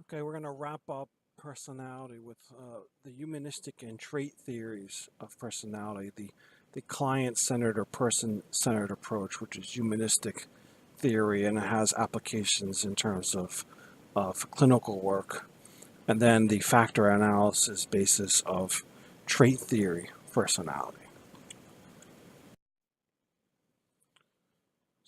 Okay, we're going to wrap up personality with the humanistic and trait theories of personality, the client-centered or person-centered approach, which is humanistic theory, and it has applications in terms of clinical work, and then the factor analysis basis of trait theory personality.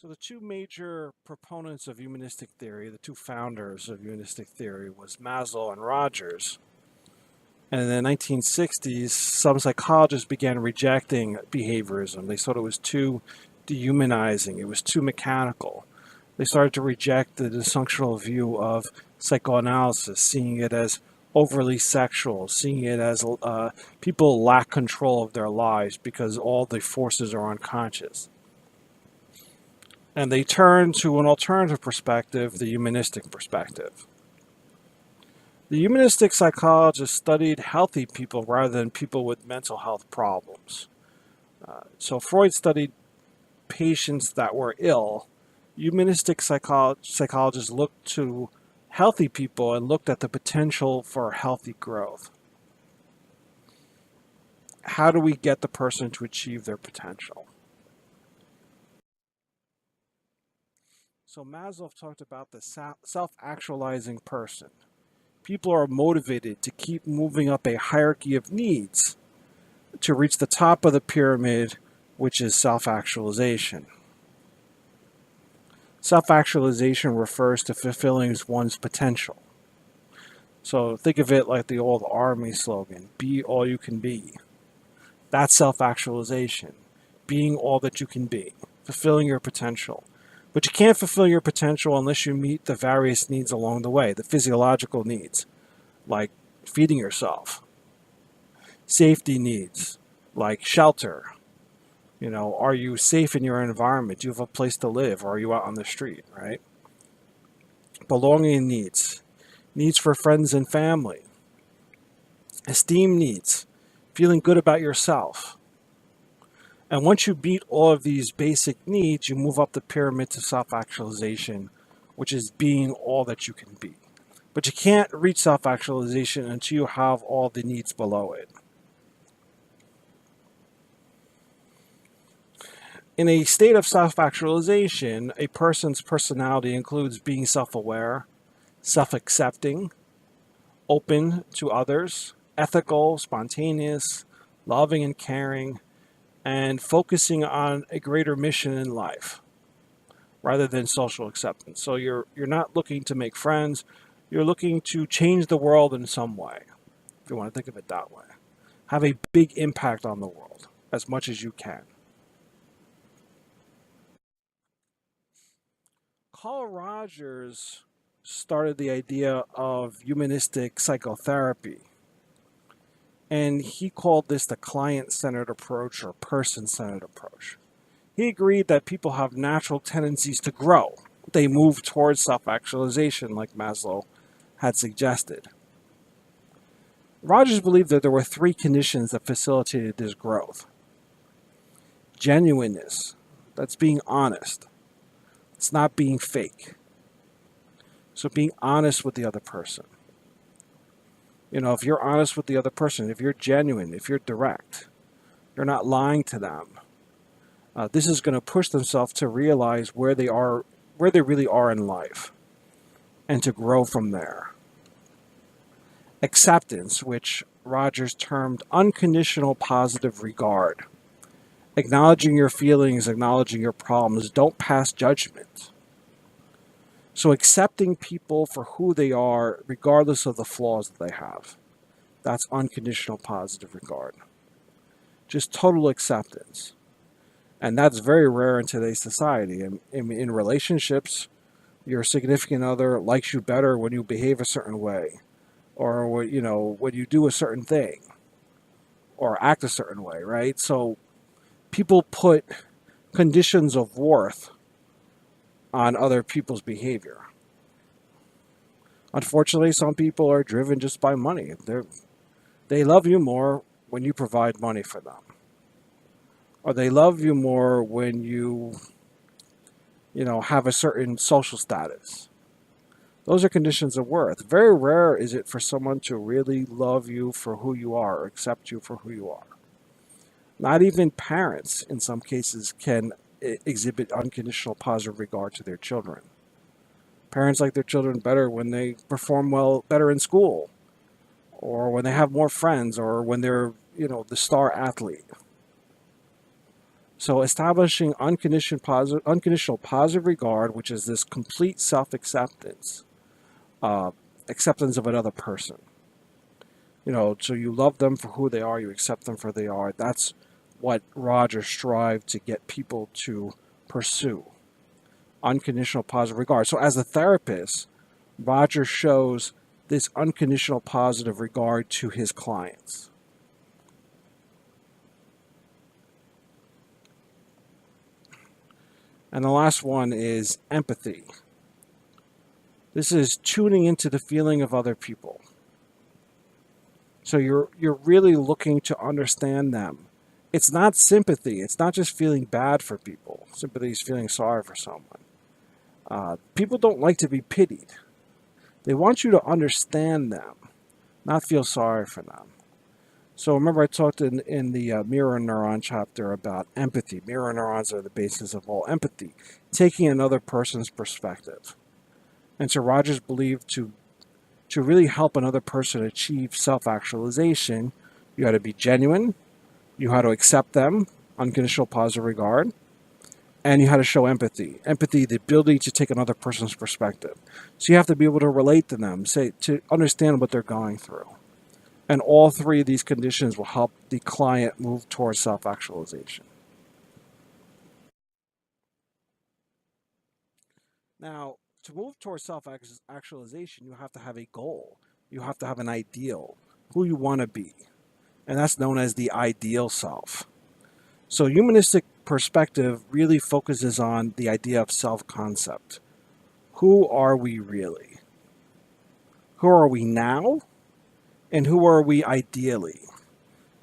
So the two major proponents of humanistic theory, the two founders of humanistic theory, was Maslow and Rogers. And in the 1960s, some psychologists began rejecting behaviorism. They thought it was too dehumanizing. It was too mechanical. They started to reject the dysfunctional view of psychoanalysis, seeing it as overly sexual, seeing it as people lack control of their lives because all the forces are unconscious. And they turned to an alternative perspective, the humanistic perspective. The humanistic psychologists studied healthy people rather than people with mental health problems. So Freud studied patients that were ill. Humanistic psychologists looked to healthy people and looked at the potential for healthy growth. How do we get the person to achieve their potential? So Maslow talked about the self-actualizing person. People are motivated to keep moving up a hierarchy of needs to reach the top of the pyramid, which is self-actualization. Self-actualization refers to fulfilling one's potential. So think of it like the old army slogan, be all you can be. That's self-actualization, being all that you can be, fulfilling your potential. But you can't fulfill your potential unless you meet the various needs along the way, the physiological needs, like feeding yourself, safety needs, like shelter. Are you safe in your environment? Do you have a place to live, or are you out on the street, right? Belonging needs, needs for friends and family, esteem needs, feeling good about yourself. And once you meet all of these basic needs, you move up the pyramid to self-actualization, which is being all that you can be. But you can't reach self-actualization until you have all the needs below it. In a state of self-actualization, a person's personality includes being self-aware, self-accepting, open to others, ethical, spontaneous, loving and caring, and focusing on a greater mission in life rather than social acceptance. So you're not looking to make friends, you're looking to change the world in some way, if you want to think of it that way. Have a big impact on the world as much as you can. Carl Rogers started the idea of humanistic psychotherapy, and he called this the client-centered approach or person-centered approach. He agreed that people have natural tendencies to grow. They move towards self-actualization, like Maslow had suggested. Rogers believed that there were three conditions that facilitated this growth. Genuineness, that's being honest. It's not being fake. So being honest with the other person. If you're honest with the other person, if you're genuine, if you're direct, you're not lying to them. This is going to push themselves to realize where they really are in life, and to grow from there. Acceptance, which Rogers termed unconditional positive regard. Acknowledging your feelings, acknowledging your problems, don't pass judgment. So accepting people for who they are, regardless of the flaws that they have. That's unconditional positive regard. Just total acceptance. And that's very rare in today's society. In relationships, your significant other likes you better when you behave a certain way, or when you do a certain thing, or act a certain way, right? So people put conditions of worth on other people's behavior. Unfortunately, some people are driven just by money. They love you more when you provide money for them. Or they love you more when you have a certain social status. Those are conditions of worth. Very rare is it for someone to really love you for who you are or accept you for who you are. Not even parents, in some cases, can exhibit unconditional positive regard to their children. Parents like their children better when they perform well, better in school, or when they have more friends, or when they're, the star athlete. So establishing unconditional positive regard, which is this complete self-acceptance, uh, acceptance of another person. So you love them for who they are, you accept them for who they are. That's what Roger strived to get people to pursue. Unconditional positive regard. So as a therapist, Roger shows this unconditional positive regard to his clients. And the last one is empathy. This is tuning into the feeling of other people. So you're really looking to understand them. It's not sympathy. It's not just feeling bad for people. Sympathy is feeling sorry for someone. People don't like to be pitied. They want you to understand them, not feel sorry for them. So remember I talked in the mirror neuron chapter about empathy. Mirror neurons are the basis of all empathy, taking another person's perspective. And so Rogers believed to really help another person achieve self-actualization, you had to be genuine, you had to accept them, unconditional positive regard, and you had to show empathy. Empathy, the ability to take another person's perspective. So you have to be able to relate to them, to understand what they're going through. And all three of these conditions will help the client move towards self-actualization. Now, to move towards self-actualization, you have to have a goal. You have to have an ideal, who you want to be. And that's known as the ideal self. So humanistic perspective really focuses on the idea of self-concept. Who are we really? Who are we now? And who are we ideally?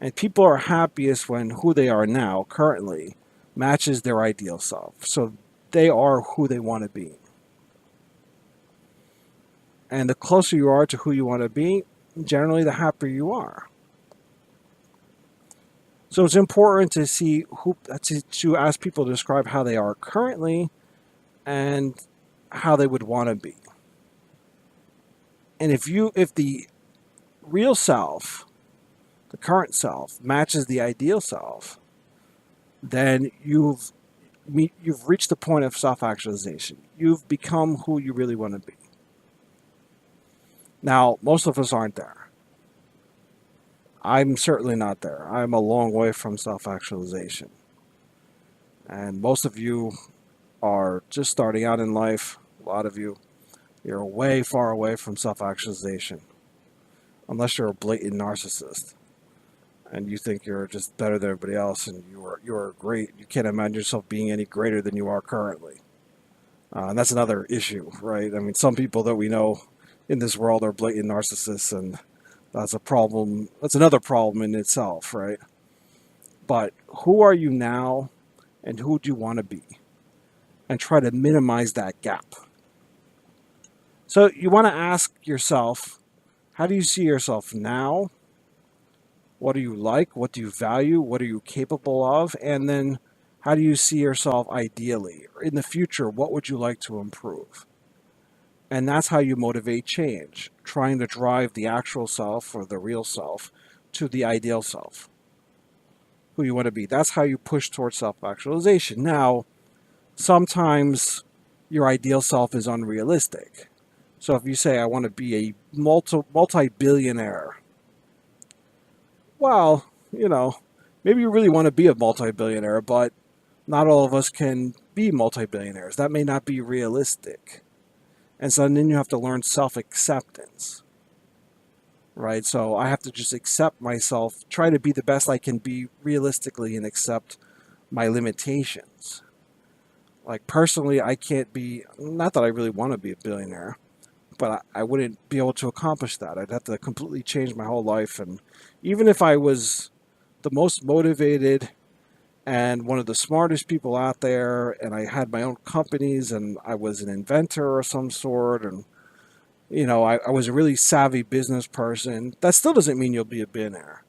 And people are happiest when who they are now, currently, matches their ideal self. So they are who they want to be. And the closer you are to who you want to be, generally the happier you are. So it's important to see to ask people to describe how they are currently and how they would want to be. And if the real self, the current self, matches the ideal self, then you've reached the point of self-actualization. You've become who you really want to be. Now, most of us aren't there. I'm certainly not there. I'm a long way from self-actualization. And most of you are just starting out in life. A lot of you, you're way far away from self-actualization. Unless you're a blatant narcissist and you think you're just better than everybody else and you're great. You can't imagine yourself being any greater than you are currently. And that's another issue, right? I mean, some people that we know in this world are blatant narcissists, and that's a problem. That's another problem in itself, right? But who are you now and who do you want to be? And try to minimize that gap. So you want to ask yourself, how do you see yourself now? What do you like? What do you value? What are you capable of? And then how do you see yourself ideally? In the future, what would you like to improve? And that's how you motivate change, trying to drive the actual self or the real self to the ideal self, who you want to be. That's how you push towards self-actualization. Now, sometimes your ideal self is unrealistic. So if you say, I want to be a multi-billionaire, well, maybe you really want to be a multi-billionaire, but not all of us can be multi-billionaires. That may not be realistic. And so then you have to learn self-acceptance, right? So I have to just accept myself, try to be the best I can be realistically and accept my limitations. Like personally, I can't be, not that I really want to be a billionaire, but I wouldn't be able to accomplish that. I'd have to completely change my whole life. And even if I was the most motivated and one of the smartest people out there, and I had my own companies, and I was an inventor of some sort, and I was a really savvy business person. That still doesn't mean you'll be a billionaire,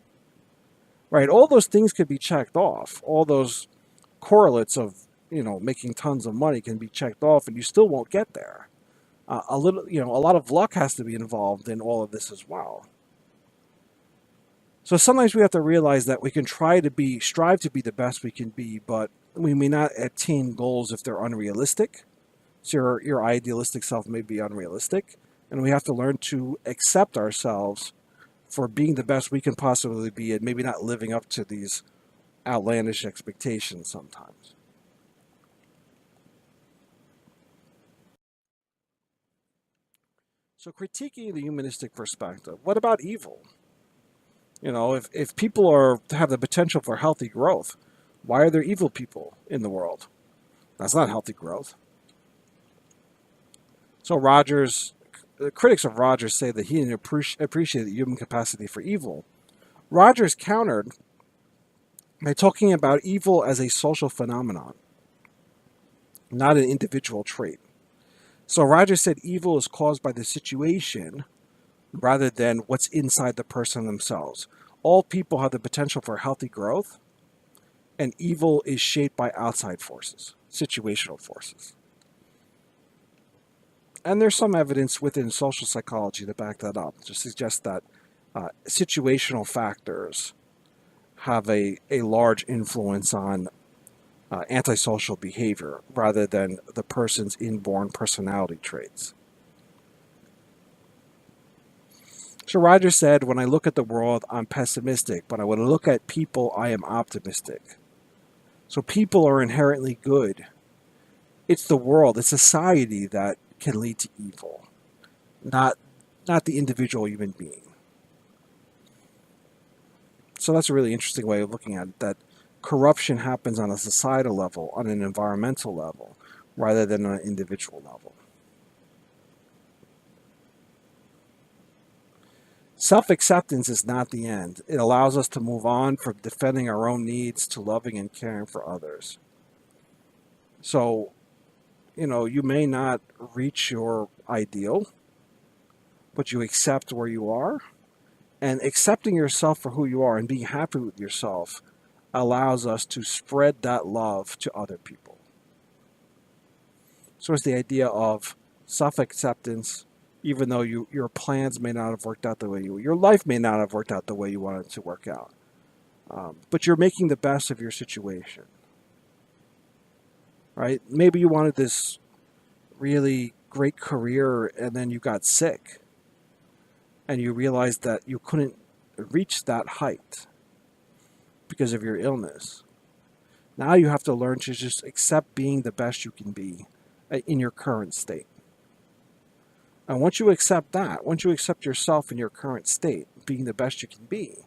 right? All those things could be checked off. All those correlates of, making tons of money can be checked off, and you still won't get there. A lot of luck has to be involved in all of this as well. So sometimes we have to realize that we can strive to be the best we can be, but we may not attain goals if they're unrealistic. So your idealistic self may be unrealistic, and we have to learn to accept ourselves for being the best we can possibly be, and maybe not living up to these outlandish expectations sometimes. So critiquing the humanistic perspective, what about evil? If people have the potential for healthy growth, why are there evil people in the world? That's not healthy growth. So the critics of Rogers say that he didn't appreciate the human capacity for evil. Rogers countered by talking about evil as a social phenomenon, not an individual trait. So Rogers said evil is caused by the situation rather than what's inside the person themselves. All people have the potential for healthy growth, and evil is shaped by outside forces, situational forces. And there's some evidence within social psychology to back that up, to suggest that situational factors have a large influence on antisocial behavior rather than the person's inborn personality traits. So Roger said, when I look at the world, I'm pessimistic, but when I look at people, I am optimistic. So people are inherently good. It's the world, it's society that can lead to evil, not not the individual human being. So that's a really interesting way of looking at it, that corruption happens on a societal level, on an environmental level, rather than on an individual level. Self acceptance is not the end. It allows us to move on from defending our own needs to loving and caring for others. So, you may not reach your ideal, but you accept where you are. And accepting yourself for who you are and being happy with yourself allows us to spread that love to other people. So it's the idea of self-acceptance, even though your plans may not have worked out the way your life may not have worked out the way you wanted it to work out. But you're making the best of your situation, right? Maybe you wanted this really great career and then you got sick and you realized that you couldn't reach that height because of your illness. Now you have to learn to just accept being the best you can be in your current state. And once you accept that, once you accept yourself in your current state, being the best you can be,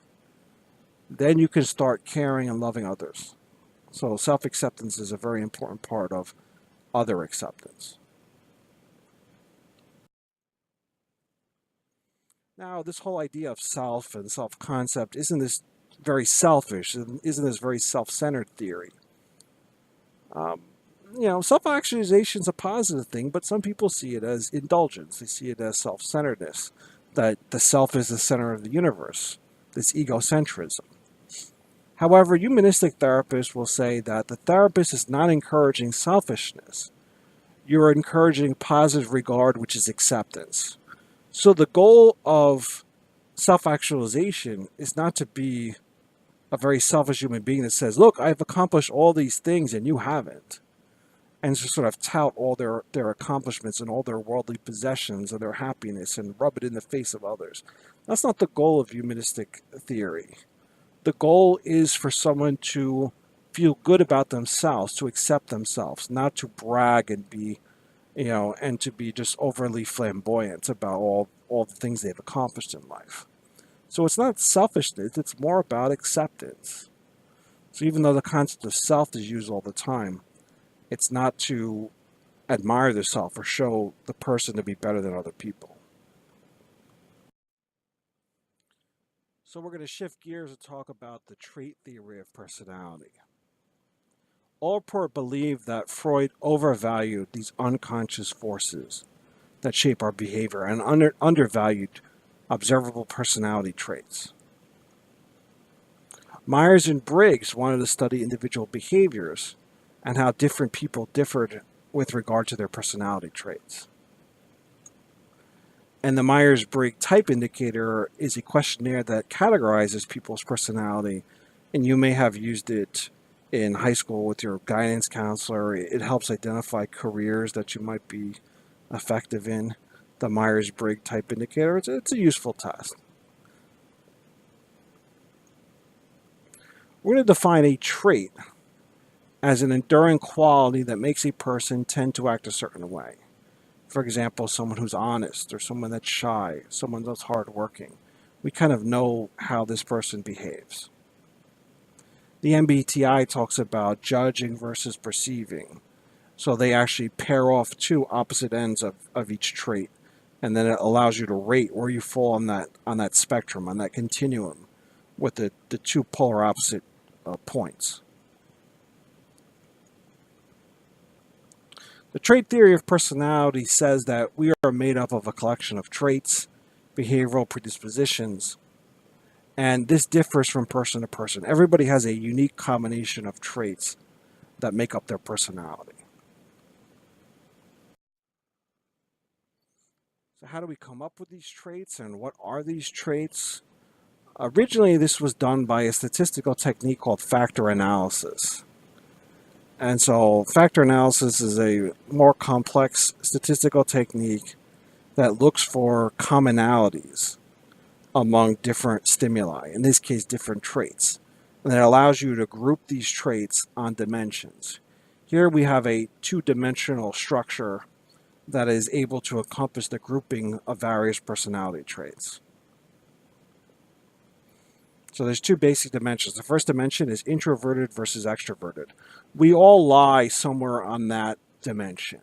then you can start caring and loving others. So self acceptance is a very important part of other acceptance. Now, this whole idea of self and self concept, isn't this very selfish? Isn't this very self centered theory? Um, Self actualization is a positive thing, but some people see it as indulgence. They see it as self centeredness, that the self is the center of the universe, this egocentrism. However, humanistic therapists will say that the therapist is not encouraging selfishness. You're encouraging positive regard, which is acceptance. So the goal of self actualization is not to be a very selfish human being that says, look, I've accomplished all these things and you haven't. And to sort of tout all their accomplishments and all their worldly possessions and their happiness and rub it in the face of others. That's not the goal of humanistic theory. The goal is for someone to feel good about themselves, to accept themselves, not to brag and and to be just overly flamboyant about all the things they've accomplished in life. So it's not selfishness, it's more about acceptance. So even though the concept of self is used all the time, it's not to admire the self or show the person to be better than other people. So we're going to shift gears and talk about the trait theory of personality. Allport believed that Freud overvalued these unconscious forces, that shape our behavior and undervalued observable personality traits. Myers and Briggs wanted to study individual behaviors and how different people differed with regard to their personality traits. And the Myers-Briggs Type Indicator is a questionnaire that categorizes people's personality, and you may have used it in high school with your guidance counselor. It helps identify careers that you might be effective in. The Myers-Briggs Type Indicator, it's a useful test. We're going to define a trait as an enduring quality that makes a person tend to act a certain way. For example, someone who's honest, or someone that's shy, someone that's hardworking. We kind of know how this person behaves. The MBTI talks about judging versus perceiving. So they actually pair off two opposite ends of each trait, and then it allows you to rate where you fall on that spectrum, on that continuum, with the two polar opposite points. The trait theory of personality says that we are made up of a collection of traits, behavioral predispositions, and this differs from person to person. Everybody has a unique combination of traits that make up their personality. So how do we come up with these traits, and what are these traits? Originally, this was done by a statistical technique called factor analysis. And so factor analysis is a more complex statistical technique that looks for commonalities among different stimuli, in this case, different traits. And it allows you to group these traits on dimensions. Here we have a two-dimensional structure that is able to encompass the grouping of various personality traits. So there's two basic dimensions. The first dimension is introverted versus extroverted. We all lie somewhere on that dimension.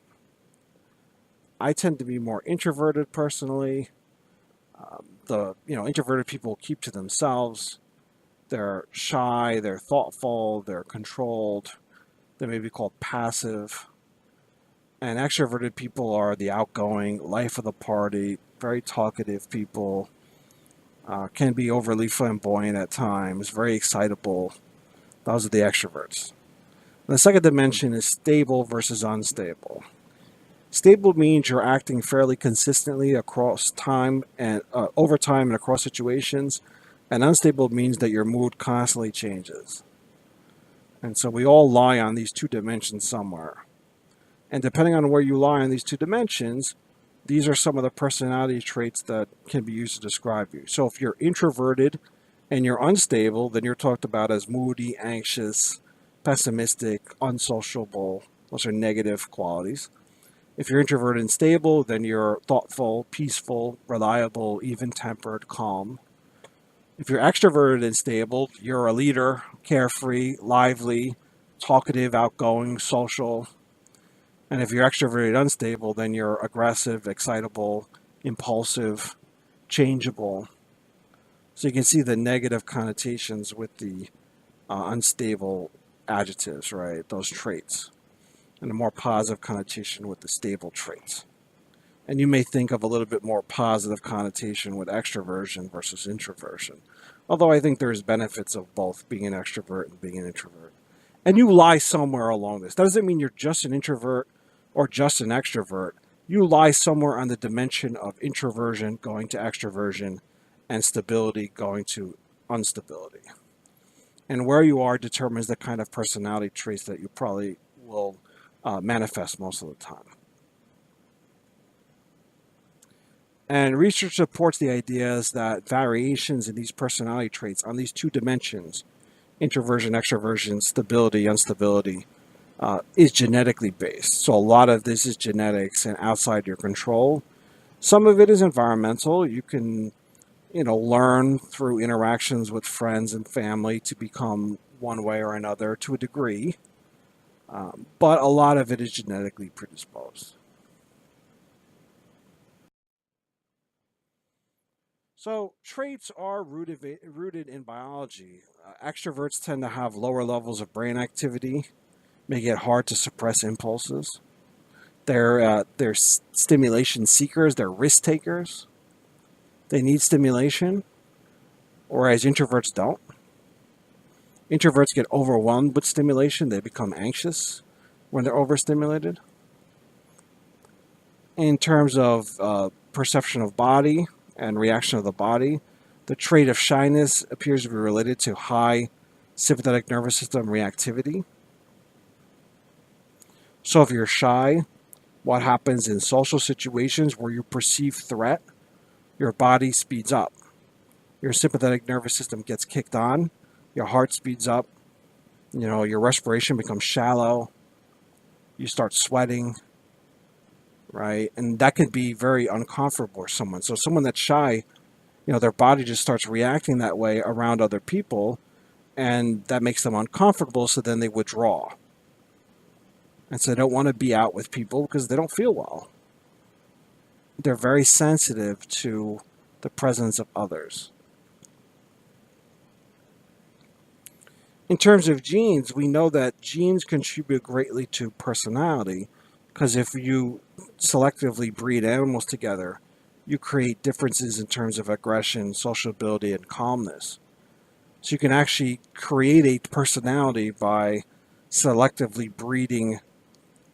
I tend to be more introverted personally. Introverted people keep to themselves. They're shy, they're thoughtful, they're controlled. They may be called passive. And extroverted people are the outgoing, life of the party, very talkative people. Can be overly flamboyant at times, very excitable. Those are the extroverts. And the second dimension is stable versus unstable. Stable means you're acting fairly consistently across time and over time and across situations. And unstable means that your mood constantly changes. And so we all lie on these two dimensions somewhere. And depending on where you lie on these two dimensions, these are some of the personality traits that can be used to describe you. So if you're introverted and you're unstable, then you're talked about as moody, anxious, pessimistic, unsociable. Those are negative qualities. If you're introverted and stable, then you're thoughtful, peaceful, reliable, even-tempered, calm. If you're extroverted and stable, you're a leader, carefree, lively, talkative, outgoing, social. And if you're extroverted unstable, then you're aggressive, excitable, impulsive, changeable. So you can see the negative connotations with the unstable adjectives, right? Those traits. And a more positive connotation with the stable traits. And you may think of a little bit more positive connotation with extroversion versus introversion. Although I think there's benefits of both being an extrovert and being an introvert. And you lie somewhere along this. That doesn't mean you're just an introvert or just an extrovert. You lie somewhere on the dimension of introversion going to extroversion and stability going to instability. And where you are determines the kind of personality traits that you probably will manifest most of the time. And research supports the ideas that variations in these personality traits on these two dimensions, introversion, extroversion, stability, instability, is genetically based. So a lot of this is genetics and outside your control. Some of it is environmental. You can, learn through interactions with friends and family to become one way or another to a degree. But a lot of it is genetically predisposed. So traits are rooted in biology. Extroverts tend to have lower levels of brain activity, making it hard to suppress impulses. They're stimulation seekers. They're risk takers. They need stimulation, whereas introverts don't. Introverts get overwhelmed with stimulation. They become anxious when they're overstimulated. In terms of perception of body and reaction of the body, the trait of shyness appears to be related to high sympathetic nervous system reactivity. So if you're shy, what happens in social situations where you perceive threat, your body speeds up. Your sympathetic nervous system gets kicked on, your heart speeds up, your respiration becomes shallow, you start sweating, right? And that could be very uncomfortable for someone. So someone that's shy, their body just starts reacting that way around other people, and that makes them uncomfortable, so then they withdraw. And so they don't want to be out with people because they don't feel well. They're very sensitive to the presence of others. In terms of genes, we know that genes contribute greatly to personality because if you selectively breed animals together, you create differences in terms of aggression, sociability, and calmness. So you can actually create a personality by selectively breeding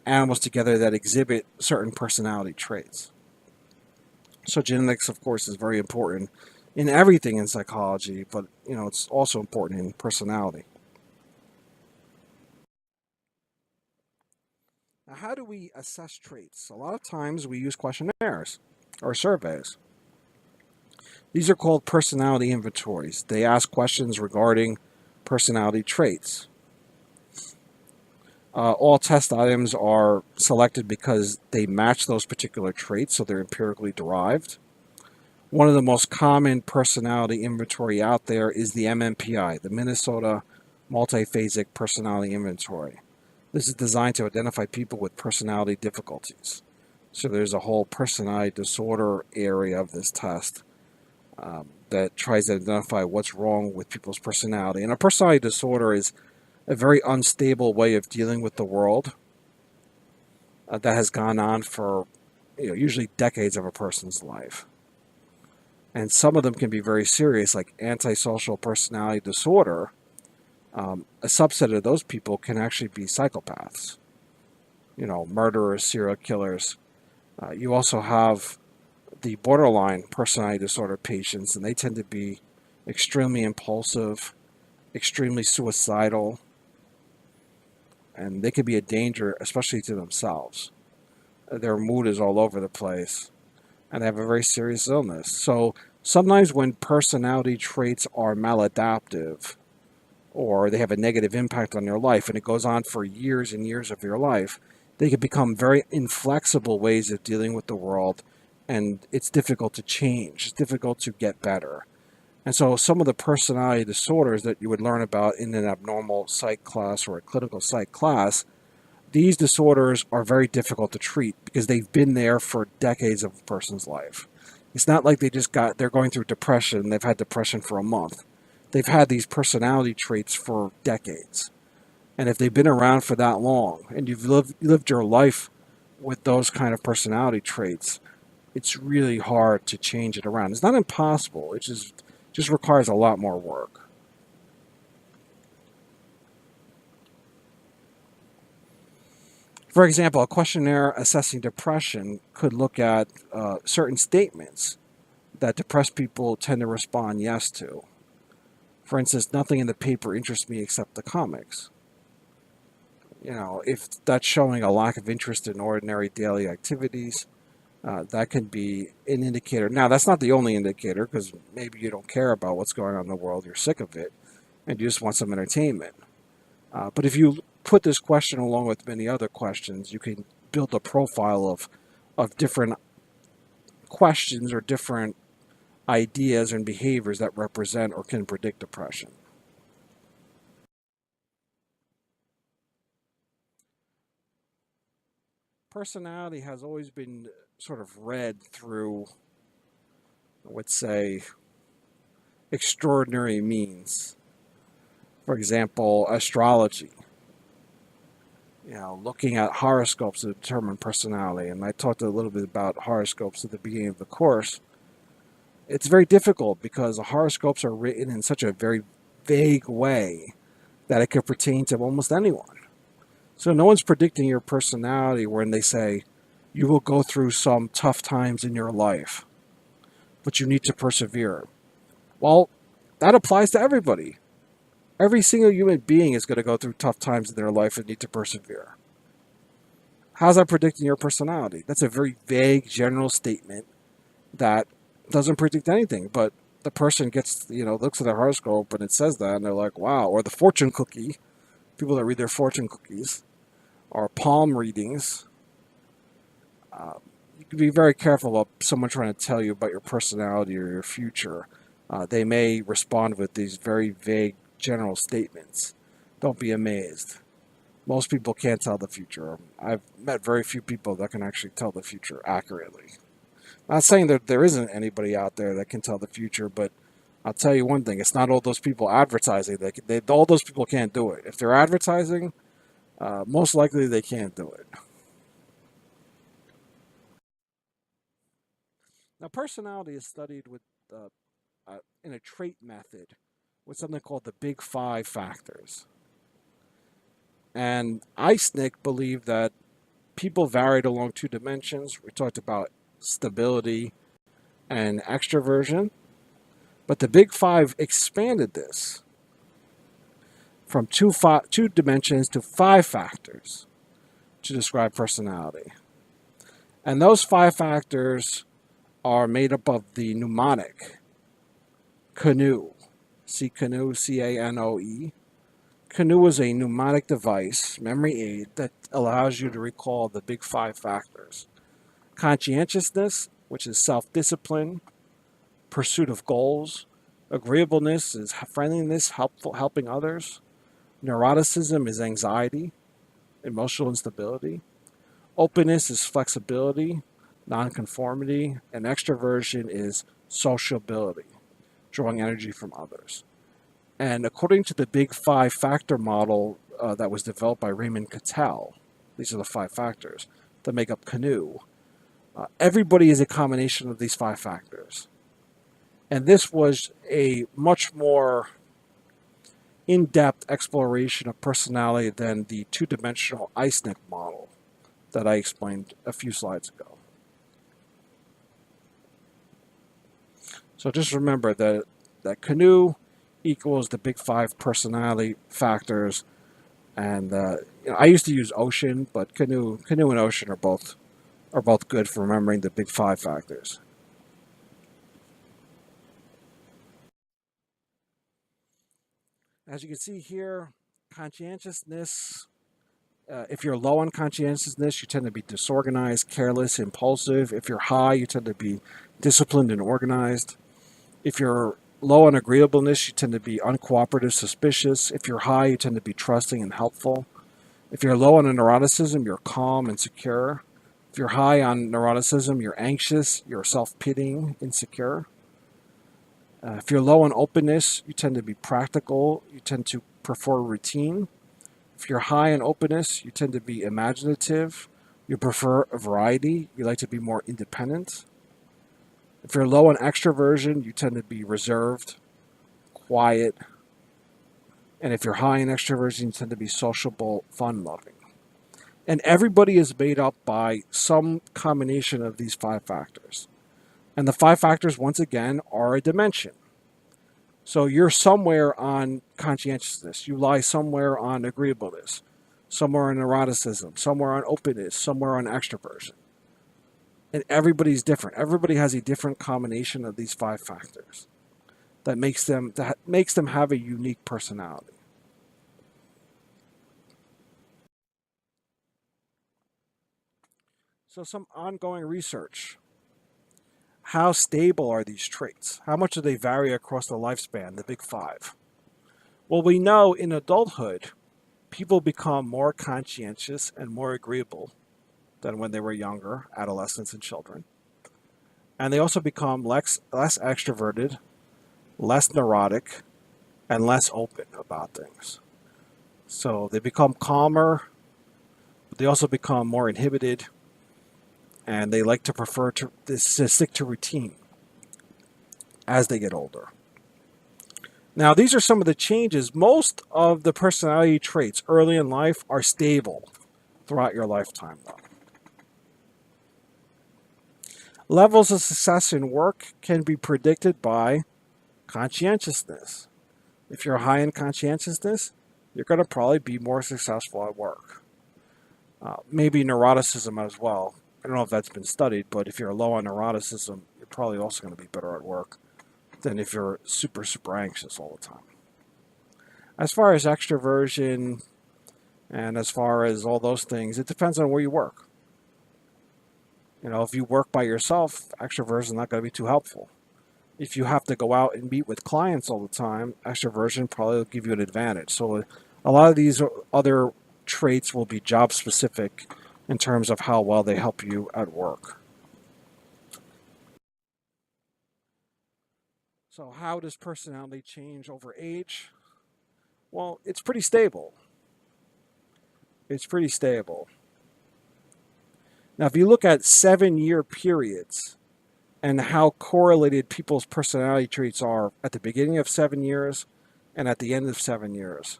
animals together that exhibit certain personality traits. So genetics, of course, is very important in everything in psychology, but it's also important in personality. Now, how do we assess traits? A lot of times we use questionnaires or surveys. These are called personality inventories. They ask questions regarding personality traits. All test items are selected because they match those particular traits, so they're empirically derived. One of the most common personality inventory out there is the MMPI, the Minnesota Multiphasic Personality Inventory. This is designed to identify people with personality difficulties. So there's a whole personality disorder area of this test that tries to identify what's wrong with people's personality. And a personality disorder is a very unstable way of dealing with the world that has gone on for usually decades of a person's life. And some of them can be very serious, like antisocial personality disorder. A subset of those people can actually be psychopaths, murderers, serial killers. You also have the borderline personality disorder patients, and they tend to be extremely impulsive, extremely suicidal, and they could be a danger, especially to themselves. Their mood is all over the place, and they have a very serious illness. So sometimes when personality traits are maladaptive, or they have a negative impact on your life, and it goes on for years and years of your life, they can become very inflexible ways of dealing with the world, and it's difficult to change. It's difficult to get better. And so some of the personality disorders that you would learn about in an abnormal psych class or a clinical psych class, these disorders are very difficult to treat because they've been there for decades of a person's life. It's not like they're going through depression, they've had depression for a month. They've had these personality traits for decades. And if they've been around for that long and you've lived your life with those kind of personality traits, it's really hard to change it around. It's not impossible. It just requires a lot more work. For example, a questionnaire assessing depression could look at certain statements that depressed people tend to respond yes to. For instance, nothing in the paper interests me except the comics. If that's showing a lack of interest in ordinary daily activities, that can be an indicator. Now, that's not the only indicator because maybe you don't care about what's going on in the world, you're sick of it, and you just want some entertainment. But if you put this question along with many other questions, you can build a profile of different questions or different ideas and behaviors that represent or can predict depression. Personality has always been sort of read through, I would say, extraordinary means. For example, astrology. looking at horoscopes to determine personality. And I talked a little bit about horoscopes at the beginning of the course. It's very difficult because the horoscopes are written in such a very vague way that it could pertain to almost anyone. So no one's predicting your personality when they say you will go through some tough times in your life, but you need to persevere. Well, that applies to everybody. Every single human being is going to go through tough times in their life and need to persevere. How's that predicting your personality? That's a very vague general statement that doesn't predict anything, but the person gets, looks at their horoscope and it says that and they're like, wow. Or the fortune cookie, people that read their fortune cookies, or palm readings. You can be very careful about someone trying to tell you about your personality or your future. They may respond with these very vague general statements. Don't be amazed. Most people can't tell the future. I've met very few people that can actually tell the future accurately. I'm not saying that there isn't anybody out there that can tell the future, but I'll tell you one thing: it's not all those people advertising. All those people can't do it. If they're advertising, most likely they can't do it. Now, personality is studied uh, in a trait method with something called the Big Five factors. And Eysencks believed that people varied along two dimensions. We talked about stability and extroversion, but the Big Five expanded this from two dimensions to five factors to describe personality. And those five factors are made up of the mnemonic C.A.N.O.E. C.A.N.O.E. C.A.N.O.E. C.A.N.O.E. is a mnemonic device, memory aid, that allows you to recall the big five factors. Conscientiousness, which is self-discipline, pursuit of goals. Agreeableness is friendliness, helping others. Neuroticism is anxiety, emotional instability. Openness is flexibility, nonconformity. And extroversion is sociability, drawing energy from others. And according to the Big Five factor model that was developed by Raymond Cattell, these are the five factors that make up C.A.N.O.E. Everybody is a combination of these five factors. And this was a much more in-depth exploration of personality than the two-dimensional Eysencks model that I explained a few slides ago. So just remember that C.A.N.O.E. equals the big five personality factors. And I used to use Ocean, but C.A.N.O.E. and Ocean are both good for remembering the big five factors. As you can see here, conscientiousness. If you're low on conscientiousness, you tend to be disorganized, careless, impulsive. If you're high, you tend to be disciplined and organized. If you're low on agreeableness, you tend to be uncooperative, suspicious. If you're high, you tend to be trusting and helpful. If you're low on neuroticism, you're calm and secure. If you're high on neuroticism, you're anxious, you're self-pitying, insecure. If you're low on openness, you tend to be practical, you tend to prefer routine. If you're high in openness, you tend to be imaginative, you prefer a variety, you like to be more independent. If you're low on extroversion, you tend to be reserved, quiet. And if you're high in extroversion, you tend to be sociable, fun-loving. And everybody is made up by some combination of these five factors. And the five factors, once again, are a dimension. So you're somewhere on conscientiousness. You lie somewhere on agreeableness, somewhere on neuroticism, somewhere on openness, somewhere on extroversion. And everybody's different. Everybody has a different combination of these five factors that makes them have a unique personality. So some ongoing research. How stable are these traits? How much do they vary across the lifespan, the big five? Well, we know in adulthood, people become more conscientious and more agreeable than when they were younger, adolescents and children. And they also become less extroverted, less neurotic, and less open about things. So they become calmer, But they also become more inhibited, and they like to prefer to stick to routine as they get older. Now, these are some of the changes. Most of the personality traits early in life are stable throughout your lifetime, though. Levels of success in work can be predicted by conscientiousness. If you're high in conscientiousness, you're going to probably be more successful at work. Maybe neuroticism as well. I don't know if that's been studied, but if you're low on neuroticism, you're probably also going to be better at work than if you're super, super anxious all the time. As far as extroversion and as far as all those things, it depends on where you work. If you work by yourself, extroversion is not going to be too helpful. If you have to go out and meet with clients all the time, extroversion probably will give you an advantage. So a lot of these other traits will be job specific in terms of how well they help you at work. So how does personality change over age? Well, it's pretty stable. It's pretty stable. Now, if you look at 7-year periods and how correlated people's personality traits are at the beginning of 7 years and at the end of 7 years,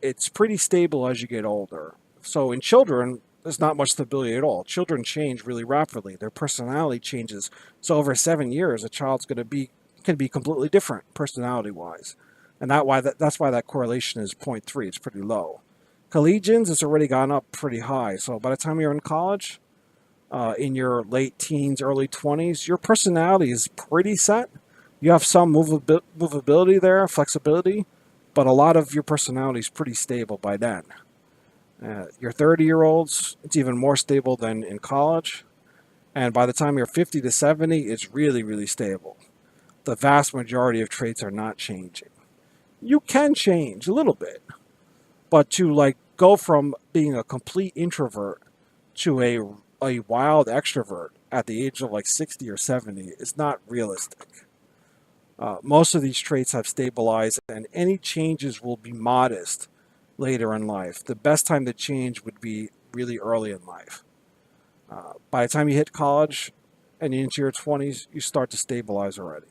it's pretty stable as you get older. So in children, there's not much stability at all. Children change really rapidly. Their personality changes. So over 7 years, a child's can be completely different personality-wise. And that's why that correlation is 0.3. It's pretty low. Collegians, it's already gone up pretty high. So by the time you're in college, in your late teens, early 20s, your personality is pretty set. You have some movability there, flexibility, but a lot of your personality is pretty stable by then. Your 30-year-olds, it's even more stable than in college. And by the time you're 50 to 70, it's really, really stable. The vast majority of traits are not changing. You can change a little bit, but to go from being a complete introvert to a wild extrovert at the age of 60 or 70 is not realistic. Most of these traits have stabilized, and any changes will be modest later in life. The best time to change would be really early in life. By the time you hit college and into your 20s, you start to stabilize already.